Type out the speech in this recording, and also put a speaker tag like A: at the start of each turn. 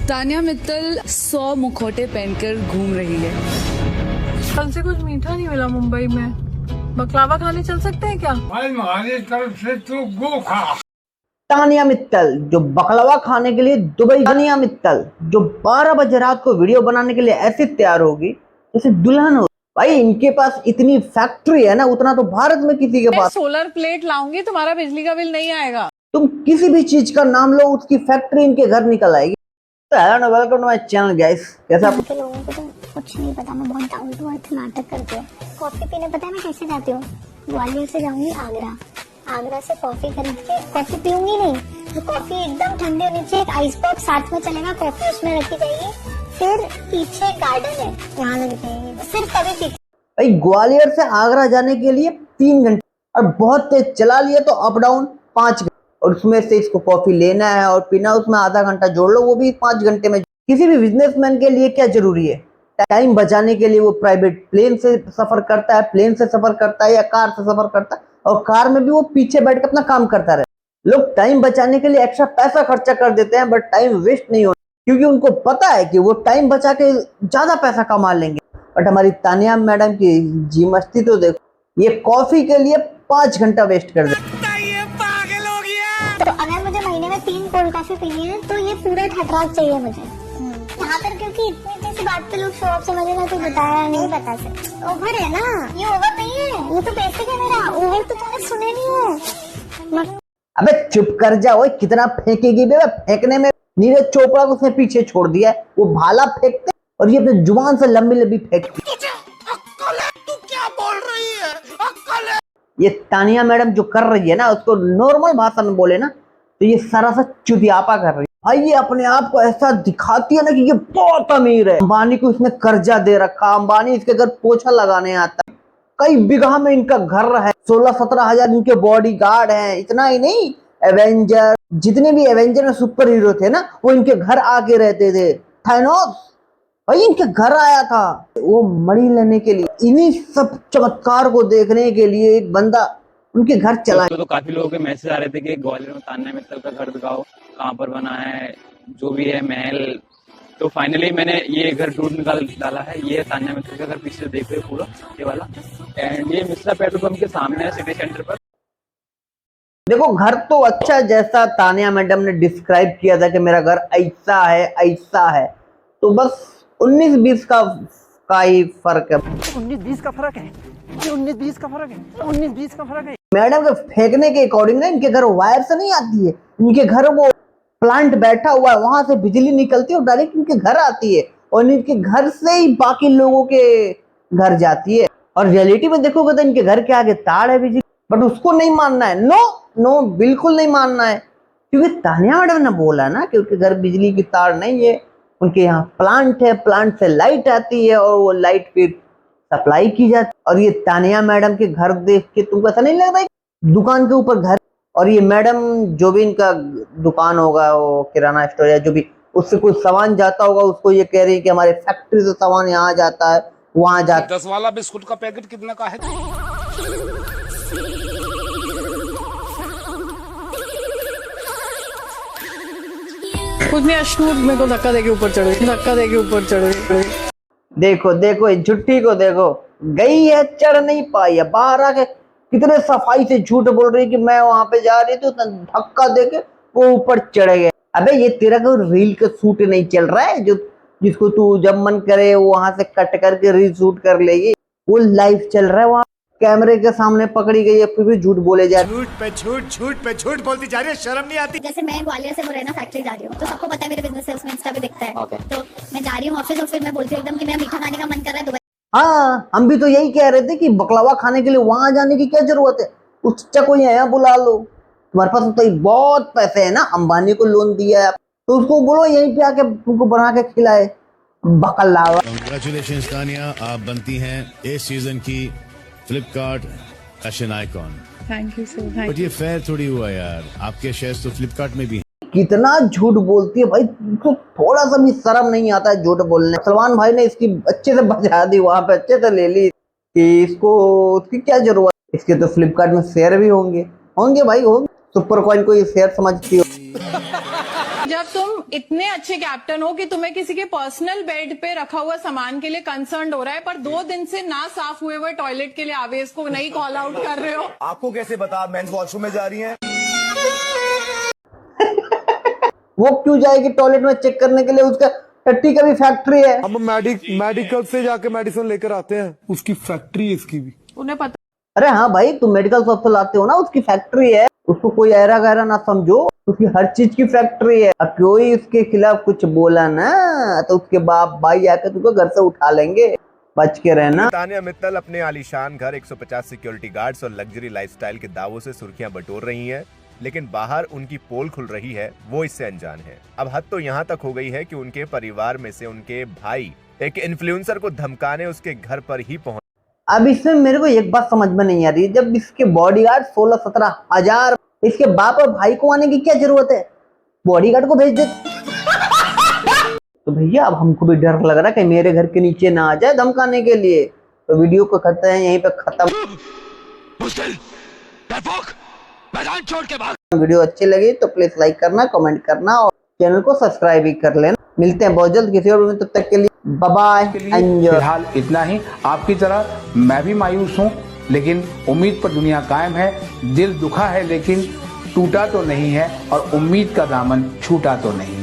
A: तानिया मित्तल 100 मुखौटे पहनकर घूम रही है।
B: कल से कुछ मीठा नहीं मिला मुंबई में, बकलावा खाने चल सकते हैं क्या?
C: हमारी तरफ से तो गो खा।
D: तानिया मित्तल जो बकलावा खाने के लिए दुबई, तानिया मित्तल जो 12 बजे रात को वीडियो बनाने के लिए ऐसे तैयार होगी जैसे दुल्हन हो। भाई इनके पास इतनी फैक्ट्री है ना, उतना तो भारत में किसी के पास।
B: सोलर प्लेट लाऊंगी, तुम्हारा बिजली का बिल नहीं आएगा।
D: तुम किसी भी चीज का नाम लो, उसकी फैक्ट्री इनके घर निकल आएगी। तो hello welcome to my channel guys. कैसा
E: यहाँ के लोगों को तो कुछ नहीं पता, मैं बहुत डाउन टू अर्थ नाटक करती हूँ। कॉफी पीने पता है मैं कैसे जाती हूँ? ग्वालियर से जाऊंगी आगरा, आगरा से कॉफी खरीद के, कॉफी पीऊंगी नहीं तो कॉफी एकदम ठंडी होनी चाहिए, एक आइस बॉक्स साथ में चलेगा, कॉफी उसमें रखी जाएगी, फिर पीछे गार्डन है वहाँ लग जाएगी, सिर्फ तभी पीती।
D: भाई ग्वालियर से आगरा जाने के लिए 3 घंटे, और बहुत तेज चला लिए तो अप डाउन 5 घंटे, और उसमें से इसको कॉफी लेना है और पीना, उसमें आधा घंटा जोड़ लो, वो भी 5 घंटे में। किसी भी बिजनेसमैन के लिए क्या जरूरी है? टाइम बचाने के लिए वो प्राइवेट प्लेन से सफर करता है, प्लेन से सफर करता है या कार से सफर करता है, और कार में भी वो पीछे बैठ कर अपना काम करता रहे। लोग टाइम बचाने के लिए एक्स्ट्रा पैसा खर्चा कर देते हैं, बट टाइम वेस्ट नहीं होना, क्योंकि उनको पता है कि वो टाइम बचा के ज्यादा पैसा कमा लेंगे। बट हमारी तानिया मैडम की जी मस्ती तो देखो, ये कॉफी के लिए 5 घंटा वेस्ट कर दे।
E: तो अगर मुझे महीने में 3 कोल्ड कॉफी पीनी है तो ये पूरा ठटराक चाहिए मुझे। यहाँ पर क्योंकि इतनी सी बात पे लोग शो ऑफ समझेगा, तो बताया नहीं बता सकते। ओवर है ना, ये ओवर नहीं है, ये तो बेसिक है मेरा। ओवर तो तुमने सुने नहीं है।
D: अबे चुप कर जा, ओए कितना फेंकेगी बे? फेंकने में नीरज चोपड़ा को उसने पीछे छोड़ दिया है, वो भाला फेंकते और ये अपने जुबान से लंबी लंबी फेंकती।
C: तू क्या बोल रही है? अक्कल है?
D: ये तानिया मैडम जो कर रही है ना, उसको नॉर्मल भाषा में बोले ना तो ये सरासर चुतियापा कर रही है। भाई ये अपने आप को ऐसा दिखाती है ना कि ये बहुत अमीर है। अंबानी को इसने कर्जा दे रखा, अंबानी इसके घर पोछा लगाने आता है, कई बीघा में इनका घर है, 16-17 हजार इनके बॉडी गार्ड है। इतना ही नहीं, एवेंजर, जितने भी एवेंजर में सुपर हीरो थे ना, वो इनके घर आके रहते थे। थानोस भाई इनके घर आया था वो मणि लेने के लिए। इन्हीं सब चमत्कार को देखने के लिए एक बंदा उनके घर चला।
F: तो काफी लोगों के मैसेज आ रहे थे कि ग्वालियर में तानिया मित्तल का घर दिखाओ, कहाँ पर बना है, जो भी है महल। तो फाइनली मैंने ये घर ढूंढ निकाल डाला है। ये तानिया मित्तल का घर, पीछे देख रहे हो पूरा ये वाला, एंड ये मिश्रा पेट्रोल पंप के सामने है, सिटी सेंटर पर।
D: देखो घर तो अच्छा, जैसा तानिया मैडम ने डिस्क्राइब किया था कि मेरा घर ऐसा है ऐसा है, तो बस 19-20 का ही फर्क है।
G: 19-20 का फर्क है, 19-20 का फर्क है, 19-20 का फर्क है।
D: मैडम के फेंकने के अकॉर्डिंग ना, इनके घर वायर से नहीं आती है, इनके घर वो प्लांट बैठा हुआ है, वहां से बिजली निकलती है और डायरेक्ट इनके घर आती है, और इनके घर से ही बाकी लोगों के घर जाती है। और रियलिटी में देखोगे तो इनके घर के आगे तार है बिजली, बट उसको नहीं मानना है। नो नो, बिल्कुल नहीं मानना है, क्योंकि तानिया मैडम ने बोला ना कि उनके घर बिजली की तार नहीं है, उनके यहाँ प्लांट है, प्लांट से लाइट आती है और वो लाइट फिर सप्लाई की जाती है। और ये तानिया मैडम के घर देख के तुमको ऐसा नहीं लग रहा है दुकान के ऊपर घर? और ये मैडम जो भी इनका दुकान होगा, वो किराना स्टोर या जो भी, उससे कोई सामान जाता होगा, उसको ये कह रही है कि हमारे फैक्ट्री से सामान यहाँ जाता है, वहां जाता है।
C: 10 वाला बिस्कुट का पैकेट कितने का है?
B: कुछ नहीं, अश्नूर मेरे को धक्का देके ऊपर चढ़ गई, धक्का देके ऊपर चढ़ गई।
D: देखो देखो इस झुट्टी को देखो, गई है चढ़ नहीं पाई है, बाहर आके कितने सफाई से झूठ बोल रही है कि मैं वहां पे जा रही थी, तो धक्का देके वो ऊपर चढ़ गए। अबे ये तेरा कोई रील का शूट नहीं चल रहा है जो जिसको तू जब मन करे वहां से कट करके रील शूट कर लेगी? वो लाइव चल रहा है, वहां कैमरे के सामने पकड़ी गई है, फिर भी झूठ बोले जा रहे।
C: झूठ पे झूठ बोलती जा रही है, शर्म नहीं आती?
E: जैसे मैं ग्वालियर से मुरैना फैक्ट्री जा रही हूँ, तो सबको पता है मेरे बिजनेस से, उसमें इंस्टा पे दिखता है। तो मैं जा रही हूँ ऑफिस और फिर मैं बोलती हूँ एकदम कि मेरा मीठा खाने का मन कर रहा है दुबई।
D: हाँ हम भी तो यही कह रहे थे कि बकलावा खाने के लिए वहां जाने की क्या जरूरत है, उससे कोई यहाँ बुला लो, तुम्हारे पास तो बहुत पैसे है ना, अंबानी को लोन दिया है, तो उसको बोलो यहीं पे आके तुमको बना के खिलाए बकलावा।
H: कांग्रेचुलेशंस तानिया, आप बनती हैं इस सीजन की Flipkart fashion icon.
B: Thank you sir, thank
H: but ये फेयर थोड़ी हुआ यार, आपके शेयर्स तो फ्लिपकार्ट में भी हैं।
D: कितना झूठ बोलती है भाई, तो थोड़ा सा भी शर्म नहीं आता है झूठ बोलने। सलमान भाई ने इसकी अच्छे से बजा दी, वहां पे अच्छे से ले ली कि इसको उसकी क्या जरूरत। इसके तो फ्लिपकार्ट में शेयर भी होंगे होंगे भाई, होंगे। सुपर कॉइन को ये शेयर समझती हो?
B: जब तुम तुम इतने अच्छे कैप्टन हो कि तुम्हें किसी के पर्सनल बेड पे रखा हुआ सामान के लिए कंसर्न हो रहा है, पर 2 दिन से ना साफ हुए हुए टॉयलेट के लिए आवेश को नहीं कॉल आउट कर रहे हो।
C: आपको कैसे बता मेंस वॉशरूम में जा रही हैं?
D: वो क्यों जाएगी टॉयलेट में चेक करने के लिए? उसका टट्टी का भी फैक्ट्री है।
I: हम मेडिकल से जाके मेडिसिन लेकर आते हैं, उसकी फैक्ट्री है इसकी भी।
B: उन्हें पता।
D: अरे हाँ भाई, तुम मेडिकल शॉप से लाते हो ना, उसकी फैक्ट्री है। उसको कोई ऐरा गहरा ना समझो, उसकी हर चीज की फैक्ट्री है। और कोई उसके खिलाफ कुछ बोला ना तो उसके बाप भाई आके तुमको घर से उठा लेंगे, बच के रहना।
J: तान्या मित्तल अपने आलीशान घर, 150 सिक्योरिटी गार्ड्स और लग्जरी लाइफस्टाइल के दावों से सुर्खियां बटोर रही हैं, लेकिन बाहर उनकी पोल खुल रही है, वो इससे अनजान है। अब हद तो यहाँ तक हो गई है कि उनके परिवार में से उनके भाई एक इन्फ्लुएंसर को धमकाने उसके घर पर ही पहुंच।
D: अब इसमें मेरे को एक बात समझ में नहीं आ रही, जब इसके बॉडीगार्ड 16-17 हजार, इसके बाप और भाई को आने की क्या जरूरत है? बॉडीगार्ड को भेज दे। तो भैया अब हमको भी डर लग रहा है कि मेरे घर के नीचे ना आ जाए धमकाने के लिए। तो वीडियो को करते हैं यहीं पे खत्म। वीडियो अच्छी लगी तो प्लीज लाइक करना, कमेंट करना और चैनल को सब्सक्राइब भी कर लेना। मिलते हैं बहुत जल्द किसी और वीडियो में, तब तक के लिए बाय बाय।
K: फिलहाल इतना ही। आपकी तरह मैं भी मायूस हूँ, लेकिन उम्मीद पर दुनिया कायम है। दिल दुखा है लेकिन टूटा तो नहीं है, और उम्मीद का दामन छूटा तो नहीं है।